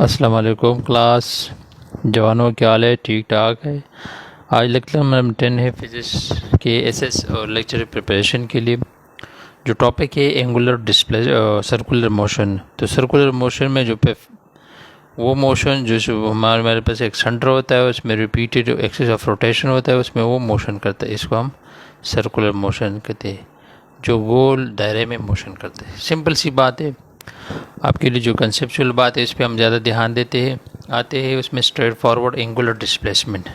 अस्सलाम वालेकुम क्लास। जवानों क्या हाल है? ठीक ठाक है। आज लेक्चर नंबर 10 है फिजिक्स के एसएस और लेक्चर प्रिपरेशन के लिए। जो टॉपिक है एंगुलर डिस्प्ले सर्कुलर मोशन। तो सर्कुलर मोशन में जो वो मोशन जो हमारे पास एक सेंटर होता है, उसमें रिपीटेड एक्सिस ऑफ रोटेशन होता है, उसमें वो मोशन करता है। इसको हम सर्कुलर मोशन कहते हैं, जो गोल दायरे में मोशन करते हैं। सिंपल सी बात है। आपके लिए जो कंसेप्चुअल बात है इस पर हम ज़्यादा ध्यान देते हैं। आते हैं उसमें स्ट्रेट फॉरवर्ड एंगुलर डिस्प्लेसमेंट।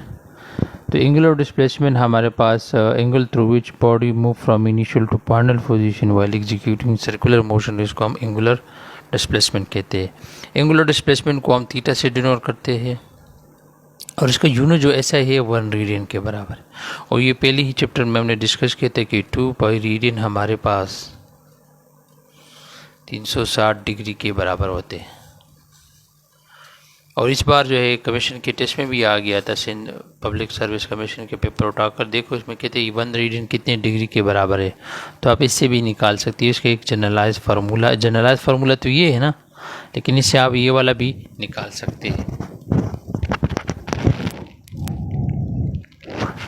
तो एंगुलर डिस्प्लेसमेंट हमारे पास angle through which body move from initial to final position while executing circular motion, इसको हम एंगुलर डिस्प्लेसमेंट कहते हैं। एंगुलर डिस्प्लेसमेंट को हम थीटा से डिनोट करते हैं और इसका यूनिट जो ऐसा है 1 रेडियन के बराबर है। और ये पहले ही चैप्टर में हमने डिस्कस किया था कि 2 पाई रेडियन हमारे पास 360 डिग्री के बराबर होते हैं। और इस बार जो है कमीशन के टेस्ट में भी आ गया था, सिंध पब्लिक सर्विस कमीशन के पेपर उठाकर देखो, इसमें कहते हैं 1 रेडियन कितने डिग्री के बराबर है। तो आप इससे भी निकाल सकती है। इसका एक जनरलाइज फार्मूला तो ये है ना, लेकिन इससे आप ये वाला भी निकाल सकते हैं।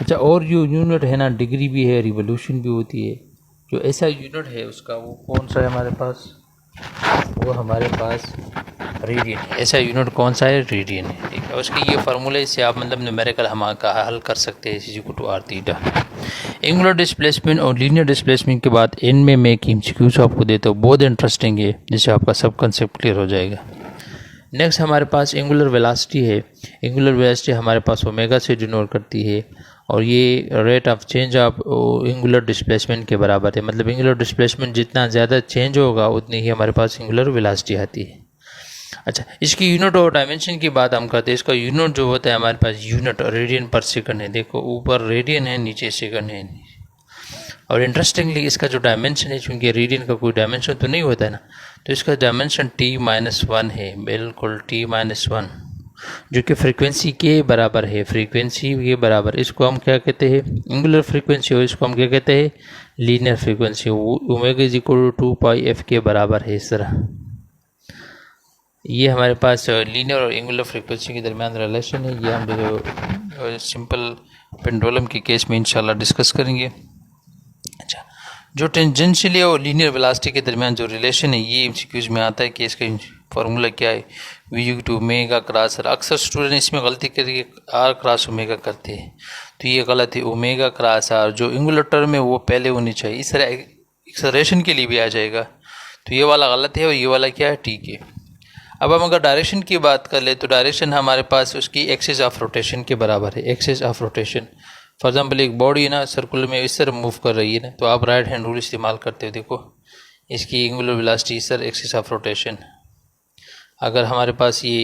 अच्छा, और जो यूनिट है ना, डिग्री भी है, रिवोल्यूशन भी होती है। जो ऐसा यूनिट है उसका वो कौन सा है हमारे पास? वो हमारे पास रेडियन है। ऐसा यूनिट कौन सा है? रेडियन है। ठीक है, उसकी ये फार्मूले से आप मतलब न्यूमेरिकल हम का हल कर सकते हैं, इसी को two R theta. Angular displacement और लीनियर डिस्प्लेसमेंट के बाद एंड में मैं एक एमसीक्यूज आपको देता हूँ, बहुत इंटरेस्टिंग है, जिससे आपका सब कंसेप्ट क्लियर हो जाएगा। नेक्स्ट हमारे पास एंगुलर वेलोसिटी है। एंगुलर वेलोसिटी हमारे पास ओमेगा से डिनोट करती है और ये rate of change of angular displacement के बराबर है। मतलब एंगुलर डिस्प्लेसमेंट जितना ज़्यादा चेंज होगा उतनी ही हमारे पास एंगुलर वेलोसिटी आती है। अच्छा, इसकी यूनिट और डायमेंशन की बात हम करते हैं। इसका यूनिट जो होता है हमारे पास यूनिट रेडियन पर सेकंड है। देखो ऊपर रेडियन है, नीचे सेकंड है। और इंटरेस्टिंगली इसका जो डायमेंशन है, चूँकि रेडियन का कोई डायमेंशन तो नहीं होता है ना, तो इसका डायमेंशन t-1 है, बिल्कुल t-1, जो कि फ्रीक्वेंसी के बराबर है। फ्रीक्वेंसी के बराबर इसको हम क्या कहते हैं? Angular frequency. और इसको हम क्या कहते हैं? Linear frequency. Omega is equal to 2 pi F के बराबर है। इस तरह ये हमारे पास लीनियर और एंगुलर फ्रीक्वेंसी के दरमियान रिलेशन है। ये हम जो सिंपल पेंडुलम के केस में इंशाल्लाह डिस्कस करेंगे। अच्छा, जो टेंजेंशियल और लीनियर वेलोसिटी के दरमियान जो रिलेशन है, ये एमसीक्यूज में आता है कि इसका फार्मूला क्या है? V to omega cross R. अक्सर स्टूडेंट इसमें गलती करके आर क्रॉस ओमेगा करते हैं, तो ये गलत है। ओमेगा क्रॉस आर जो एंगुलर टर्म है वो पहले होनी चाहिए। इस तरह एक्सेलरेशन के लिए भी आ जाएगा, तो ये वाला गलत है और ये वाला क्या है? ठीक है। अब हम अगर डायरेक्शन की बात कर ले तो डायरेक्शन हमारे पास उसकी एक्सिस ऑफ रोटेशन के बराबर है। Axis of rotation, for example एक बॉडी है ना, सर्कुलर में इस तरह मूव कर रही है ना, तो आप राइट हैंड रूल इस्तेमाल करते हो। देखो इसकी एंगुलर वेलोसिटी इस तरह एक्सिस ऑफ रोटेशन। अगर हमारे पास ये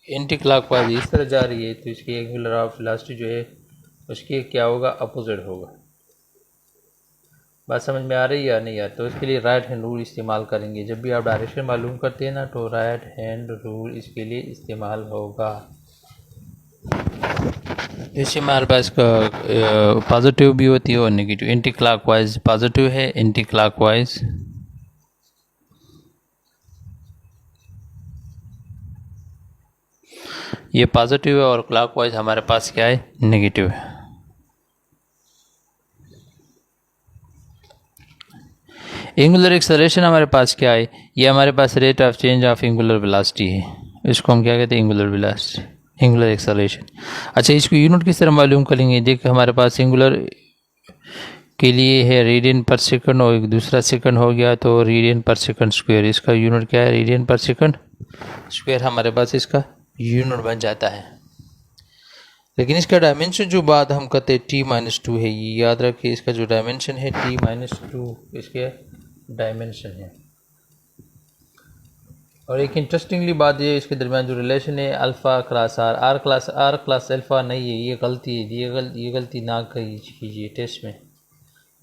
एंटी क्लॉकवाइज इस तरह जा रही है, तो इसकी एंगुलर ऑफ वेलोसिटी जो है उसकी क्या होगा? अपोजिट होगा। बात समझ में आ रही है या नहीं यार? तो इसके लिए राइट हैंड रूल इस्तेमाल करेंगे। जब भी आप डायरेक्शन मालूम करते हैं ना, तो राइट हैंड रूल इसके लिए इस्तेमाल होगा। इससे हमारे पास पॉजिटिव भी होती है और नेगेटिव। एंटी क्लॉकवाइज पॉजिटिव है, एंटी क्लॉकवाइज ये पॉजिटिव है और क्लॉकवाइज हमारे पास क्या है? नेगेटिव है। एंगुलर एक्सेलरेशन हमारे पास क्या है? ये हमारे पास rate of change of angular velocity है। इसको हम क्या कहते हैं? Angular velocity, angular acceleration. अच्छा, इसको यूनिट किस तरह मालूम करेंगे? देखिए हमारे पास एंगुलर के लिए है रेडियन पर सेकंड और एक दूसरा सेकंड हो गया तो रेडियन पर सेकंड स्क्वायर। इसका यूनिट क्या है? रेडियन पर सेकंड स्क्वायर हमारे पास इसका यूनिट बन जाता है। लेकिन इसका डायमेंशन जो बात हम कहते हैं t-2 है, ये याद रखिए। इसका जो डायमेंशन है t-2 इसके डायमेंशन है। और एक इंटरेस्टिंगली बात ये, इसके दरमियान जो रिलेशन है alpha class R, R class alpha नहीं है, ये गलती है। ये गलती ना कीजिए टेस्ट में।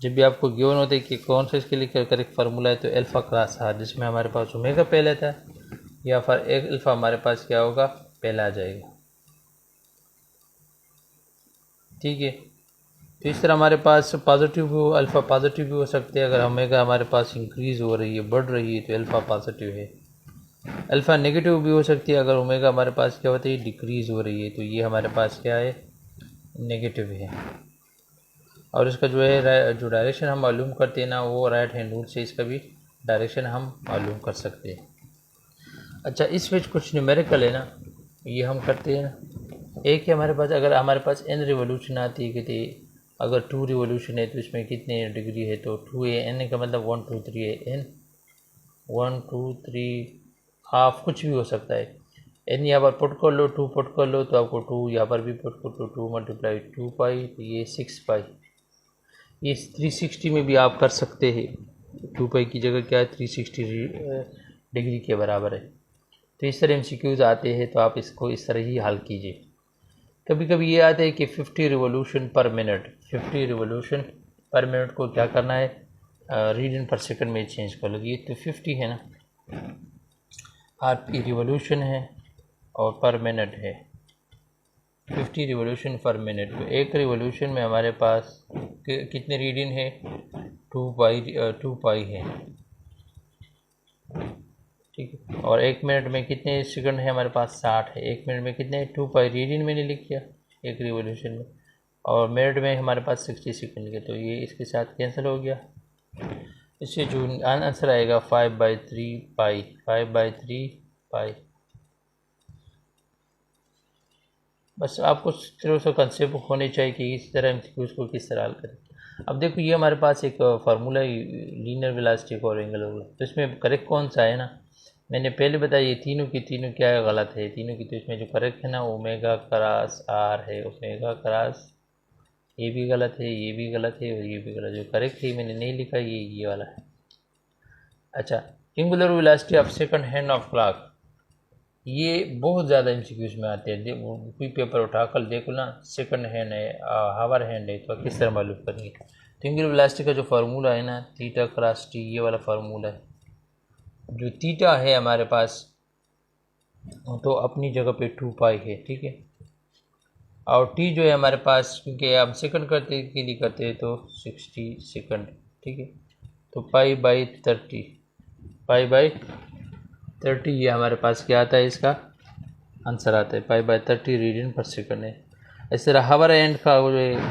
जब भी आपको गिवन होता है कि कौन सा इसके लिए करेक्ट फार्मूला है, तो अल्फ़ा क्लास आर, जिसमें हमारे पास ओमेगा पहले था, या फिर एक अल्फ़ा हमारे पास क्या होगा? पहला आ जाएगा। ठीक है, तो इस तरह हमारे पास पॉजिटिव भी हो, अल्फ़ा पॉजिटिव भी हो सकते हैं। अगर ओमेगा हमारे पास इंक्रीज़ हो रही है, बढ़ रही है, तो अल्फ़ा पॉजिटिव है। अल्फ़ा नेगेटिव भी हो सकती है अगर ओमेगा हमारे पास क्या होता है डिक्रीज़ हो रही है, तो ये हमारे पास क्या है नेगेटिव है। और इसका जो है जो डायरेक्शन हम मालूम करते हैं ना वो राइट हैंड रूल से इसका भी डायरेक्शन हम मालूम कर सकते हैं। अच्छा, इस में कुछ न्यूमेरिकल है ना, ये हम करते हैं ना। एक है हमारे पास, अगर हमारे पास एन रिवोल्यूशन आती है कि अगर 2 रिवोल्यूशन है तो इसमें कितने डिग्री है, तो 2 है, एन का मतलब 1 2 3 है, एन 1 2 3 हाफ कुछ भी हो सकता है। एन यहाँ पर पुट कर लो, 2 पुट कर लो तो आपको 2 यहाँ पर भी पुट कर लो, 2 मल्टीप्लाई 2 पाई, तो ये 6 पाई। ये 360 में भी आप कर सकते हैं, 2 पाई की जगह क्या है 360 डिग्री के बराबर है। तो इस तरह MCQs आते हैं, तो आप इसको इस तरह ही हल कीजिए। कभी कभी ये आता है कि 50 revolution per minute, 50 revolution per minute को क्या करना है रीडिंग पर सेकंड में चेंज कर लो। ये तो 50 है ना, RP रिवोल्यूशन है और पर मिनट है 50 रिवोल्यूशन पर मिनट। तो एक रिवोल्यूशन में हमारे पास कितने रीडिंग है 2 पाई है, ठीक है। और एक मिनट में कितने सेकंड है हमारे पास 60 है। एक मिनट में कितने 2 पाई रीडिंग मैंने लिख किया एक रिवोल्यूशन में, और मिनट में हमारे पास 60 सेकंड के, तो ये इसके साथ कैंसिल हो गया। इससे जो आंसर आएगा 5/3 पाई, 5/3 पाई। बस आपको थोड़ा सा कंसेप्ट होने चाहिए कि इस तरह MCQs को किस तरह हल करें। अब देखो ये हमारे पास एक फार्मूला है लीनियर वेलोसिटी और एंगुलर वेलोसिटी, तो इसमें करेक्ट कौन सा है ना, मैंने पहले बताया ये तीनों की तीनों क्या है गलत है तीनों की। तो इसमें जो करेक्ट है ना ओमेगा क्रॉस आर है, ओमेगा क्रॉस ये भी गलत है, ये भी गलत है और ये भी गलत है। जो करेक्ट है मैंने नहीं लिखा, ये वाला है। अच्छा, angular velocity of second hand of clock, ये बहुत ज़्यादा MCQs में आते हैं। कोई पेपर उठाकर देखो ना, सेकंड हैंड है हावर हैंड है, तो किस तरह मालूम करेंगे। तो एंगुलर वेलोसिटी का जो फार्मूला है ना थीटा क्रॉस टी, ये वाला फार्मूला है। जो थीटा है हमारे पास तो अपनी जगह पे 2 पाई है, ठीक है। और टी जो है हमारे पास, क्योंकि हम सेकंड करते के लिए करते हैं तो 60 सेकंड, ठीक है। तो पाई/30, पाई/30 ये हमारे पास क्या आता है, इसका आंसर आता है पाई/30 रीडिंग पर सेकंड है। इस तरह हावर एंड का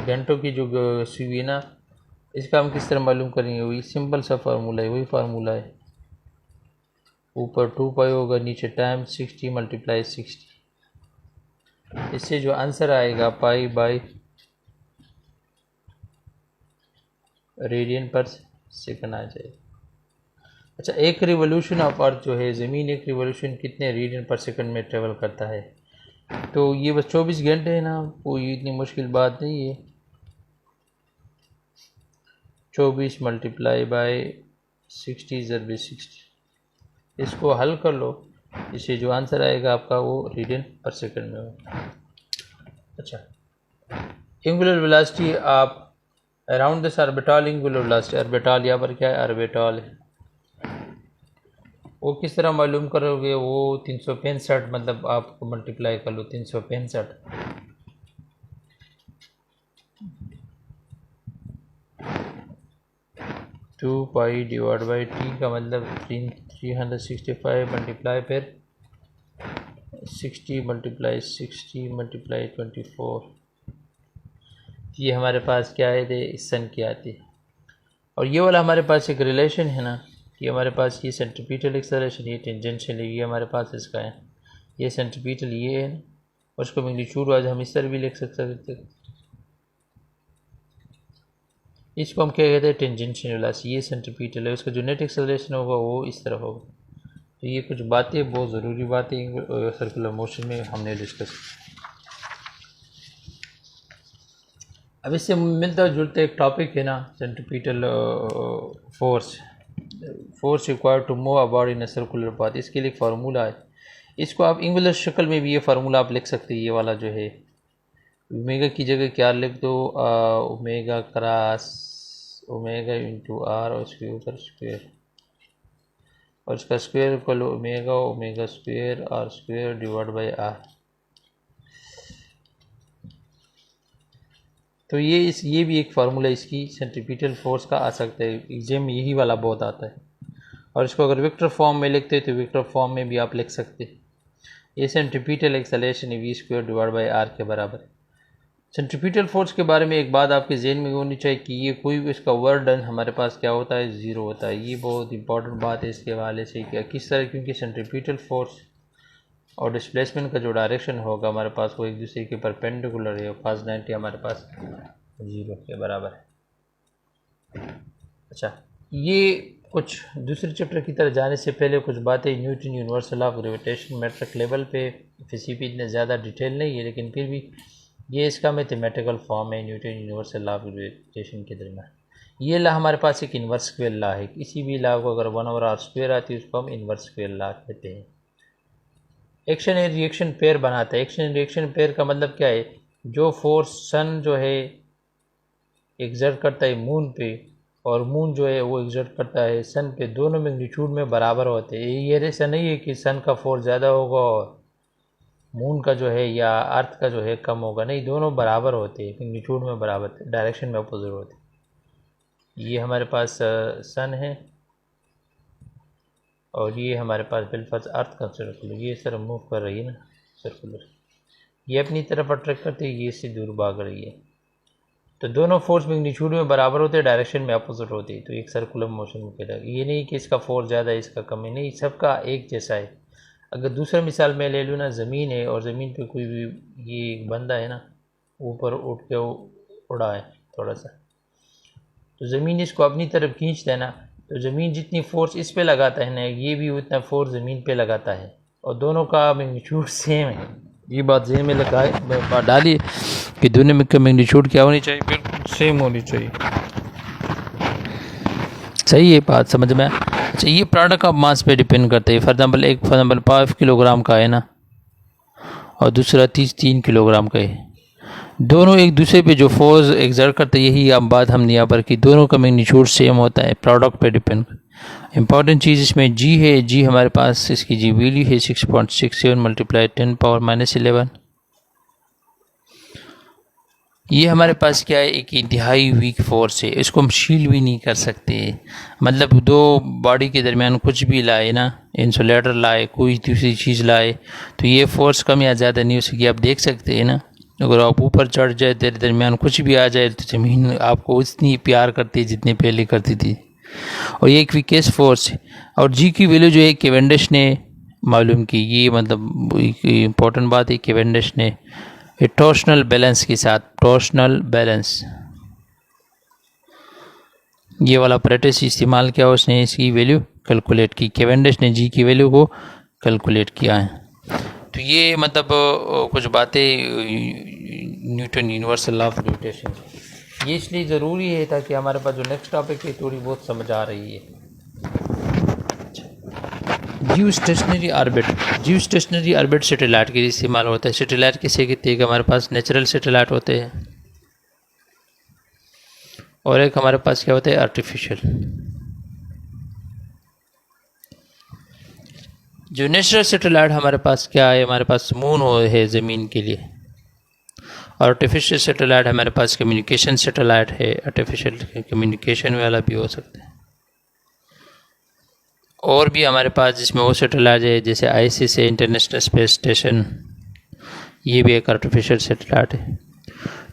घंटों की जो सुई है ना, इसका हम किस तरह मालूम करेंगे, वही सिंपल सा फार्मूला है, वही फार्मूला है। ऊपर 2 पाई होगा, नीचे टाइम 60 × 60। इससे जो आंसर आएगा पाई/, रेडियन पर सेकंड आ जाएगा। अच्छा, एक रिवोल्यूशन ऑफ अर्थ जो है ज़मीन, एक रिवोल्यूशन कितने रेडियन पर सेकंड में ट्रेवल करता है, तो ये बस 24 घंटे है ना, कोई इतनी मुश्किल बात नहीं है। 24 × 60 ज़रबे 60, इसको हल कर लो, इससे जो आंसर आएगा आपका वो रेडियन पर सेकंड में हो। अच्छा, एंगुलर वेलोसिटी आप around this orbital, angular velocity orbital, यहाँ पर क्या है ऑर्बिटल है, वो किस तरह मालूम करोगे, वो 365 मतलब आप मल्टीप्लाई कर लो 365, two pi divide by T का मतलब 365 मल्टीप्लाई फिर 60 × 60 × 24, ये हमारे पास क्या है थे इस सन की आती है। और ये वाला हमारे पास एक रिलेशन है ना, ये हमारे पास ये सेंट्रीपिटल एक्सेलरेशन, ये टेंजेंशियल, ये हमारे पास इसका है, ये सेंट्रीपिटल ये है, और उसको मैग्नीट्यूड वाइज हम इस तरह भी लिख सकते हैं। इसको हम क्या कहते हैं टेंजेंशियल वेलोसिटी, ये सेंट्रीपिटल है, उसका जो नेट एक्सेलरेशन होगा वो इस तरह होगा। तो ये कुछ बातें बहुत ज़रूरी बातें सर्कुलर मोशन में हमने डिस्कस। अब इससे मिलता जुलता एक टॉपिक है ना centripetal force required to move about in a circular path, इसके लिए फार्मूला है। इसको आप एंगुलर शक्ल में भी ये फार्मूला आप लिख सकते हैं। ये वाला जो है ओमेगा की जगह क्या लिख दो, omega cross omega into R और इसके ऊपर स्क्वायर, और इसका स्क्वायर कर लो omega square R square divide by R. तो ये भी एक फार्मूला इसकी सेंट्रीपिटल फोर्स का आ सकता है, एग्जाम में यही वाला बहुत आता है। और इसको अगर वेक्टर फॉर्म में लिखते हैं तो वेक्टर फॉर्म में भी आप लिख सकते हैं। ये centripetal acceleration v² divide by r के बराबर है। सेंट्रीपिटल फोर्स के बारे में एक बात आपके जहन में होनी चाहिए कि ये कोई भी इसका वर्क डन हमारे पास क्या होता है, ज़ीरो होता है। ये बहुत इंपॉर्टेंट बात है इसके हवाले से कि किस तरह, क्योंकि सेंट्रीपिटल फोर्स और डिस्प्लेसमेंट का जो डायरेक्शन होगा हमारे पास वो एक दूसरे के परपेंडिकुलर है। cos 90 हमारे पास 0 के बराबर है। अच्छा, ये कुछ दूसरे चैप्टर की तरफ जाने से पहले कुछ बातें Newton universal of gravitation matric level पे फिजिक्स इतने ज़्यादा डिटेल नहीं है, लेकिन फिर भी ये इसका मैथमेटिकल फॉर्म है Newton universal law of gravitation के दरमियान। ये ला हमारे पास एक इन्वर्स स्क्वायर लॉ है। किसी भी लॉ को अगर 1/r² आती है उसको हम इन्वर्स स्क्वायर लॉ कहते हैं। एक्शन एंड रिएक्शन पेयर बनाता है। एक्शन एंड रिएक्शन पेयर का मतलब क्या है, जो फोर्स सन जो है एग्जर्ट करता है मून पे और मून जो है वो एग्जर्ट करता है सन पे, दोनों मैग्नीट्यूड में बराबर होते हैं। ये ऐसा नहीं है कि सन का फोर्स ज़्यादा होगा और मून का जो है या अर्थ का जो है कम होगा, नहीं, दोनों बराबर होते हैं, मैग्नीट्यूड में बराबर, डायरेक्शन में अपोजिट होते हैं। ये हमारे पास सन है और ये हमारे पास बिलफर्ज अर्थ का सर्कुलर, ये सर मूव कर रही है ना सर्कुलर, ये अपनी तरफ अट्रैक्ट करती है, ये इससे दूर भाग रही है। तो दोनों फोर्स मैग्नीट्यूड में बराबर होते हैं, डायरेक्शन में अपोजिट होती है, तो एक सर्कुलर मोशन में कहता है। ये नहीं कि इसका फोर्स ज़्यादा है इसका कम है, नहीं, सबका एक जैसा है। अगर दूसरा मिसाल मैं ले लूँ ना, ज़मीन है और ज़मीन पे कोई भी ये एक बंदा है ना, ऊपर उठ के उड़ा है थोड़ा सा, तो ज़मीन इसको अपनी तरफ खींचता है ना, तो ज़मीन जितनी फोर्स इस पे लगाता है ना, ये भी उतना फोर्स ज़मीन पे लगाता है और दोनों का मैग्नीट्यूड सेम है। ये बात ज़हन में लगाए डाली कि दोनों में का मैग्नीट्यूड क्या होनी चाहिए, बिल्कुल सेम होनी चाहिए। सही है, बात समझ में। अच्छा, ये प्रोडक्ट ऑफ मास पे डिपेंड करता है। फॉर एग्जाम्पल 5 किलोग्राम का है ना और दूसरा 3 किलोग्राम का है, दोनों एक दूसरे पे जो फोर्स एग्जर्ट करते हैं, यही अब बात हमने यहाँ पर की, दोनों का मैग्नीट्यूड सेम होता है, प्रोडक्ट पे डिपेंड। इंपॉर्टेंट चीज़ इसमें जी है, जी हमारे पास इसकी जी वैल्यू है 6.67 मल्टीप्लाई 10⁻⁻11। ये हमारे पास क्या है, एक इंतहाई वीक फोर्स है, इसको हम शील्ड भी नहीं कर सकते। मतलब दो बॉडी के दरमियान कुछ भी लाए ना, इंसुलेटर लाए, कोई दूसरी चीज़ लाए, तो ये फोर्स कम या ज़्यादा नहीं हो सकेगी। आप देख सकते हैं ना, अगर आप ऊपर चढ़ जाए, तेरे दरमियान कुछ भी आ जाए, तो ज़मीन आपको उतनी प्यार करती है जितनी पहले करती थी। और ये एक वीकेस्ट फोर्स है। और जी की वैल्यू जो है केवेंडिश ने मालूम की, ये मतलब इम्पोर्टेंट बात है, केवेंडिश ने टॉर्शनल बैलेंस के साथ, टॉर्शनल बैलेंस ये वाला प्रैक्टिस इस्तेमाल किया, उसने इसकी वैल्यू कैलकुलेट की, केवेंडिश ने जी की वैल्यू को कैलकुलेट किया है। तो ये मतलब कुछ बातें Newton universal law of gravitation, ये इसलिए ज़रूरी है ताकि हमारे पास जो नेक्स्ट टॉपिक है थोड़ी बहुत समझ आ रही है। जियो स्टेशनरी ऑर्बिट सैटेलाइट के लिए इस्तेमाल होता है। सैटेलाइट किसे कहते हैं कि हमारे पास नेचुरल सैटेलाइट होते हैं और एक हमारे पास क्या होता है, आर्टिफिशियल। जो नेचुरल सैटेलाइट हमारे पास क्या है, हमारे पास मून है ज़मीन के लिए, और आर्टिफिशियल सैटेलाइट हमारे पास कम्युनिकेशन सैटेलाइट है, आर्टिफिशियल कम्युनिकेशन वाला भी हो सकता है। और भी हमारे पास जिसमें वो सैटेलाइट है जैसे ISS है, इंटरनेशनल स्पेस स्टेशन, ये भी एक आर्टिफिशियल सैटेलाइट है।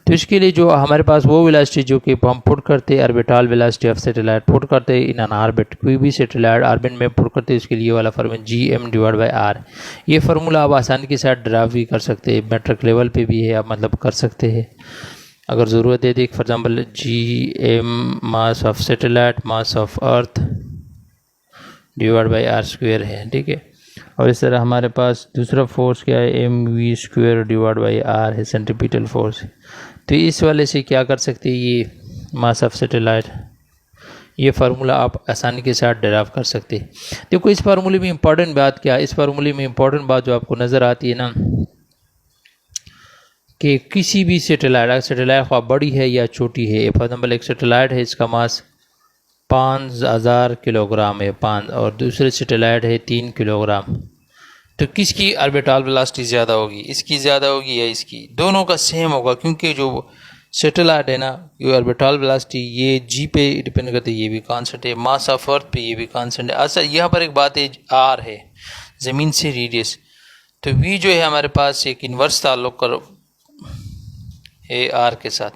तो इसके लिए जो हमारे पास वो वेलोसिटी जो कि हम पुट करते हैं, orbital velocity of satellite put करते हैं इन एन ऑर्बिट, कोई भी सैटेलाइट ऑर्बिट में पुट करते हैं, उसके लिए वाला फार्मूला Gm/r। ये फार्मूला आप आसानी के साथ ड्राइव भी कर सकते हैं, मैट्रिक लेवल पे भी है, आप मतलब कर सकते हैं अगर ज़रूरत है। देख for example Gm mass of satellite, mass of earth /r² है, ठीक है। और इस तरह हमारे पास दूसरा फोर्स क्या है, mv²/r है, सेंट्रीपिटल फोर्स। तो इस वाले से क्या कर सकते हैं, ये मास ऑफ सैटेलाइट, ये फार्मूला आप आसानी के साथ डेराइव कर सकते हैं। देखो इस फार्मूले में इंपॉर्टेंट बात क्या है, इस फार्मूले में इंपॉर्टेंट बात जो आपको नज़र आती है ना, कि किसी भी सैटेलाइट ख्वाह बड़ी है या छोटी है, फॉर एग्जाम्पल एक सैटेलाइट है, इसका मास 5000 किलोग्राम है, 5, और दूसरे सैटेलाइट है 3 किलोग्राम, तो किसकी ऑर्बिटल वेलोसिटी ज़्यादा होगी, इसकी ज़्यादा होगी या इसकी? दोनों का सेम होगा, क्योंकि जो सेटेलाइट है ना, ये ऑर्बिटल वेलोसिटी ये जी पे डिपेंड करती है, ये भी कांस्टेंट है। मास ऑफ अर्थ पे ये भी कांस्टेंट है। अच्छा यहाँ पर एक बात है, आर है ज़मीन से रेडियस, तो वी जो है हमारे पास एक इन्वर्स ताल्लुक़ कर है आर के साथ।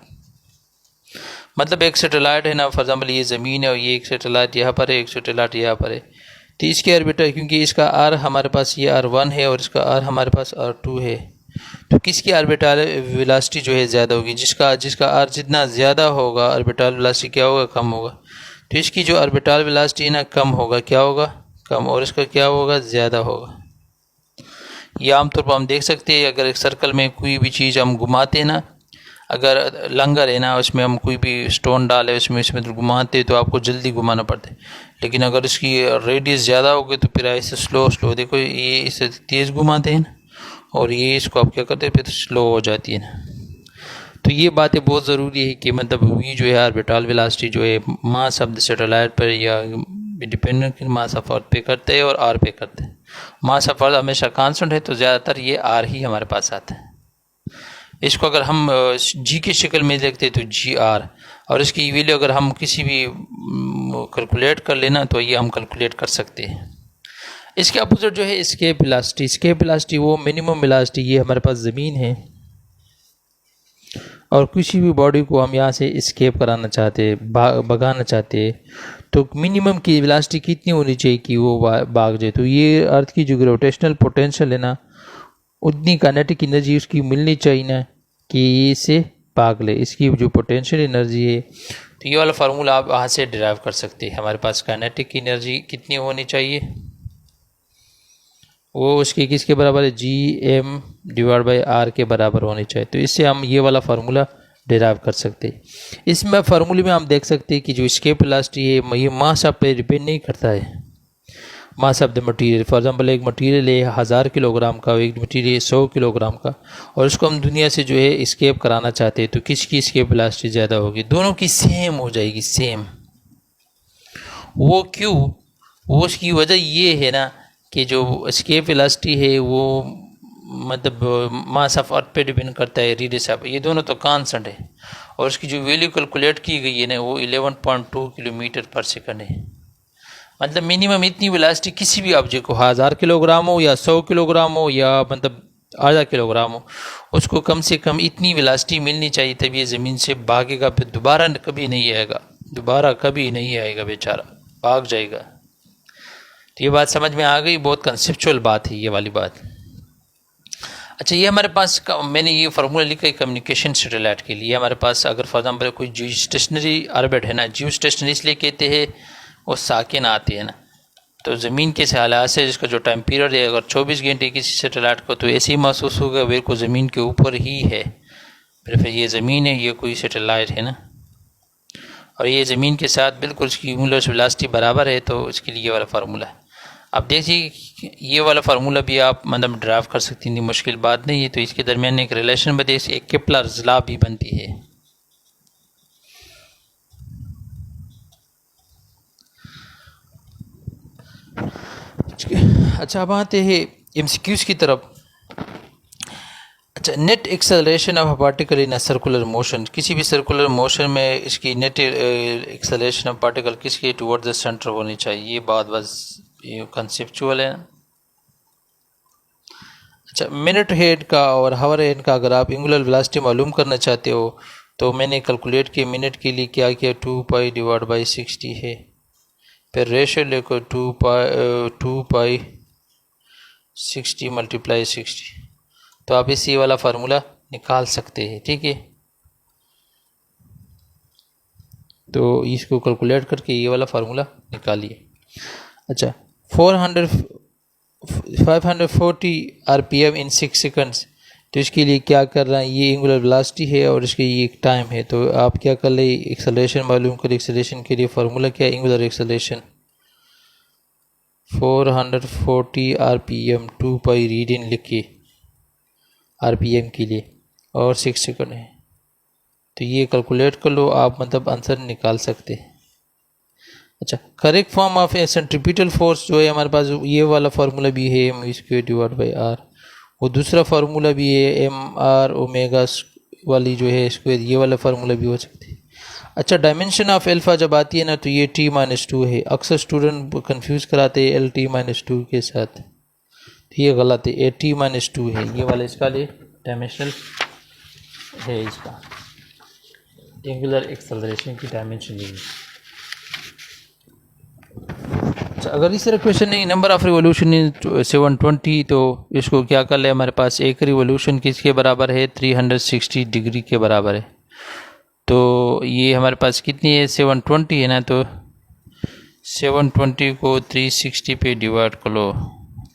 मतलब एक सेटेलाइट है ना, फॉर एग्जाम्पल ये ज़मीन है और ये एक सेटेलाइट यहाँ पर है, एक सेटेलाइट यहाँ पर है, तो इसके ऑर्बिटर, क्योंकि इसका आर हमारे पास ये R1 है और इसका आर हमारे पास R2 है, तो किसकी ऑर्बिटल वेलोसिटी जो है ज़्यादा होगी? जिसका आर जितना ज़्यादा होगा ऑर्बिटल वेलोसिटी क्या होगा? कम होगा। तो इसकी जो ऑर्बिटल वेलोसिटी है ना कम होगा, क्या होगा? कम, और इसका क्या होगा? ज़्यादा होगा। ये आमतौर पर हम देख सकते हैं, अगर एक सर्कल में कोई भी चीज़ हम घुमाते हैं ना, अगर लंगर है ना उसमें हम कोई भी स्टोन डाले उसमें तो घुमाते तो आपको जल्दी घुमाना पड़ता है, लेकिन अगर इसकी रेडियस ज़्यादा होगी तो फिर ऐसे स्लो देखो ये इसे तेज़ घुमाते हैं ना, और ये इसको आप क्या करते हैं फिर स्लो हो जाती है ना। तो ये बातें बहुत ज़रूरी है कि मतलब वी जो है ऑर्बिटल वेलोसिटी जो है मास ऑफ द सैटेलाइट पर या डिपेंडेंट मास ऑफ अर्थ पे करते हैं और आर पे करते हैं। मास ऑफ अर्थ हमेशा कांस्टेंट है तो ज़्यादातर ये आर ही हमारे पास आता है। इसको अगर हम जी की शक्ल में देखते हैं तो जी आर, और इसकी वैल्यू अगर हम किसी भी कैलकुलेट कर लेना तो ये हम कैलकुलेट कर सकते हैं। इसके अपोजिट जो है एस्केप वेलोसिटी वो मिनिमम वेलोसिटी, ये हमारे पास ज़मीन है और किसी भी बॉडी को हम यहाँ से एस्केप कराना चाहते हैं, भगाना चाहते हैं, तो मिनिमम की वेलोसिटी कितनी होनी चाहिए कि वो भाग जाए? तो ये अर्थ की जो ग्रेविटेशनल पोटेंशियल है ना, उतनी काइनेटिक एनर्जी उसकी मिलनी चाहिए ना कि ये इसे भाग ले, इसकी जो पोटेंशियल एनर्जी है। तो ये वाला फार्मूला आप वहाँ से डिराइव कर सकते हैं। हमारे पास काइनेटिक एनर्जी कितनी होनी चाहिए, वो उसके किसके बराबर है? Gm/r के बराबर होनी चाहिए। तो इससे हम ये वाला फार्मूला डिराइव कर सकते हैं। इसमें फार्मूले में हम देख सकते हैं कि जो एस्केप वेलोसिटी है ये मास ऑफ पे डिपेंड नहीं करता है, mass of the material. For example एक मटेरियल है 1000 किलोग्राम का, एक मटेरियल 100 किलोग्राम का, और उसको हम दुनिया से जो है एस्केप कराना चाहते हैं, तो किसकी एस्केप वेलोसिटी ज़्यादा होगी? दोनों की सेम हो जाएगी, सेम। वो क्यों? वो उसकी वजह ये है ना कि जो एस्केप वेलोसिटी है वो मतलब मास ऑफ अर्थ पे डिपेंड करता है, रेडियस ऑफ, ये दोनों तो कांस्टेंट है, और उसकी जो वैल्यू कैलकुलेट की गई है ना वो 11.2 किलोमीटर पर सेकंड है। मतलब मिनिमम इतनी वेलोसिटी किसी भी ऑब्जेक्ट को, 1000 किलोग्राम हो या 100 किलोग्राम हो या मतलब आधा किलोग्राम हो, उसको कम से कम इतनी वेलोसिटी मिलनी चाहिए तभी ये ज़मीन से भागेगा, फिर दोबारा कभी नहीं आएगा, दोबारा कभी नहीं आएगा, बेचारा भाग जाएगा। तो ये बात समझ में आ गई, बहुत कंसेप्चुअल बात है ये वाली बात। अच्छा, ये हमारे पास मैंने ये फार्मूला लिखा है कम्युनिकेशन सैटेलाइट के लिए। हमारे पास अगर फॉर एग्जाम्पल कोई जियो स्टेशनरी ऑर्बिट है ना, जियो स्टेशनरी इसलिए कहते हैं वो साकिन आती है ना, तो ज़मीन के हालात से जिसका जो टाइम पीरियड है अगर 24 घंटे किसी सैटेलाइट को, तो ऐसे ही महसूस होगा वे को ज़मीन के ऊपर ही है, फिर ये ज़मीन है, ये कोई सैटेलाइट है ना, और ये ज़मीन के साथ बिल्कुल उसकी एंगुलर वेलोसिटी बराबर है, तो इसके लिए ये वाला फार्मूला है। अब देखिए ये वाला फार्मूला भी आप मतलब ड्राइव कर सकती हैं, मुश्किल बात नहीं है। तो इसके दरमियान एक रिलेशन बताइए, एक केपलर्स लॉ भी बनती है। अच्छा, अब आते हैं एमसीक्यूज़ की तरफ। अच्छा, net acceleration of a particle in a circular motion, किसी भी सर्कुलर मोशन में इसकी नेट एक्सेलरेशन ऑफ पार्टिकल किसके टुवर्ड द सेंटर होनी चाहिए, ये बात बस ये कंसेप्चुअल है। अच्छा, मिनट हेड का और हावर हेड का अगर आप एंगुलर वेलोसिटी मालूम करना चाहते हो तो मैंने कैलकुलेट किया, मिनट के लिए क्या किया 2π/60 है, फिर रेशो लेकर 2π/60 × 60, तो आप इसी वाला फार्मूला निकाल सकते हैं, ठीक है। तो इसको कैलकुलेट करके ये वाला फार्मूला निकालिए। अच्छा, 540 RPM इन 6 सेकंड्स, तो इसके लिए क्या कर रहा है, ये एंगुलर वेलोसिटी है और इसके ये एक टाइम है, तो आप क्या कर ले, एक्सेलरेशन मालूम कर। एक्सेलरेशन के लिए फार्मूला क्या है, एंगुलर एक्सेलरेशन 440 RPM 2π रीडियन लिखिए RPM के लिए, और 6 सेकंड है, तो ये कैलकुलेट कर लो आप, मतलब आंसर निकाल सकते हैं। अच्छा, correct form of A centripetal force जो है हमारे पास, ये वाला फार्मूला भी है m² / r, वो दूसरा फार्मूला भी है mr ओमेगा वाली जो है स्क्वायर, ये वाला फार्मूला भी हो सकता है। अच्छा, डायमेंशन ऑफ अल्फ़ा जब आती है ना तो ये t-2 है। अक्सर स्टूडेंट कंफ्यूज कराते हैं LT-2 के साथ, तो ये गलत है, ये t-2 है। ये वाला इसका लिए डायमेंशनल है, इसका एंगुलर एक्सेलरेशन की डायमेंशन है। अच्छा, अगर इस तरह क्वेश्चन नहीं, नंबर ऑफ रिवोल्यूशन इन 720, तो इसको क्या कर ले, हमारे पास एक रिवोल्यूशन किसके बराबर है, 360 डिग्री के बराबर है। तो ये हमारे पास कितनी है, 720 है ना, तो 720 को 360 पे डिवाइड कर लो,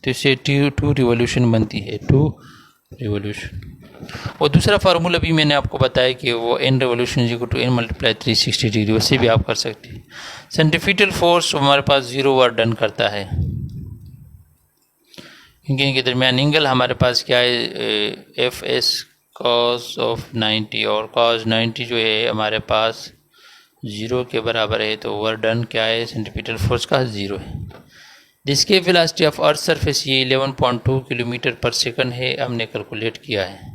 तो इससे 2 रिवोल्यूशन बनती है, 2 रिवोल्यूशन। और दूसरा फार्मूला भी मैंने आपको बताया कि वो n revolution equal to n multiply 360 degree, उससे भी आप कर सकते हैं। सेंट्रीफ्यूगल फोर्स हमारे पास 0 वर्क डन करता है, क्योंकि इनके दरमियान एंगल हमारे पास क्या है, एफ एस कॉस ऑफ 90, और कॉस 90 जो है हमारे पास 0 के बराबर है, तो वर्क डन क्या है, सेंट्रीफ्यूगल फोर्स का 0 है। जिसके वेलोसिटी ऑफ अर्थ सरफेस ये 11.2 किलोमीटर पर सेकंड है, हमने कैलकुलेट किया है।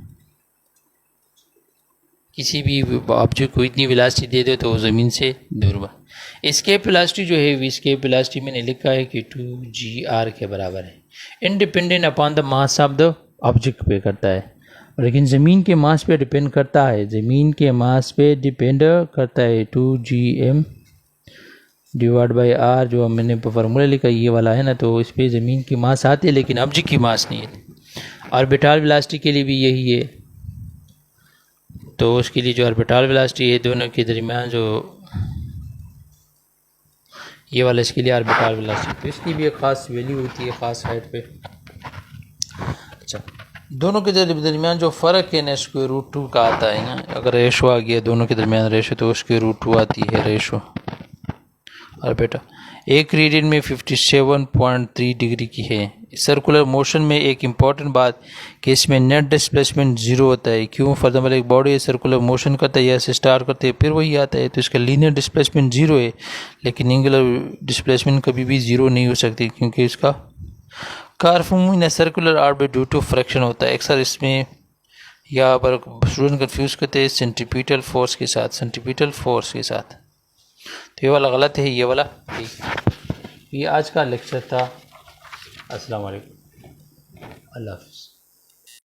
किसी भी ऑब्जेक्ट को इतनी वेलोसिटी दे दो तो वो ज़मीन से दूर बा। एस्केप वेलोसिटी जो है, एस्केप वेलोसिटी मैंने लिखा है कि 2g_r के बराबर है, independent upon the mass of the object पे करता है, लेकिन ज़मीन के मास पे डिपेंड करता है, ज़मीन के मास पे डिपेंड करता है। 2gm डिवाइड बाई r, जो मैंने फार्मूला लिखा ये वाला है ना, तो इस पर ज़मीन की मास आती है लेकिन ऑब्जेक्ट की मास नहीं है। ऑर्बिटल वेलोसिटी के लिए भी यही है, तो उसके लिए जो ऑर्बिटल वेलोसिटी है, दोनों के दरमियान जो ये वाला, इसके लिए ऑर्बिटल वेलोसिटी, तो इसकी भी एक ख़ास वैल्यू होती है ख़ास हाइट पे। अच्छा, दोनों के दरमियान जो फ़र्क है ना, √2 का आता है ना, अगर रेशो आ गया दोनों के दरमियान रेशो, तो उसकी √2 आती है रेशो। और बेटा एक रेडियन में 57.3 डिग्री की है। सर्कुलर मोशन में एक इम्पॉर्टेंट बात कि इसमें नेट डिस्प्लेसमेंट 0 होता है। क्यों? फॉर एग्जाम्पल एक बॉडी सर्कुलर मोशन करता है या से स्टार्ट करते हैं फिर वही आता है, तो इसका लीनियर डिस्प्लेसमेंट 0 है, लेकिन एंगुलर डिस्प्लेसमेंट कभी भी 0 नहीं हो सकती, क्योंकि इसका curve in circular orbit due to friction होता है। अक्सर इसमें या पर स्टूडेंट कंफ्यूज करते हैं सेंट्रीपिटल फोर्स के साथ, सेंट्रीपिटल फोर्स के साथ, तो ये वाला गलत है, ये वाला ठीक। ये आज का लेक्चर था। अस्सलाम वालेकुम, अल्लाह हाफ़िज़।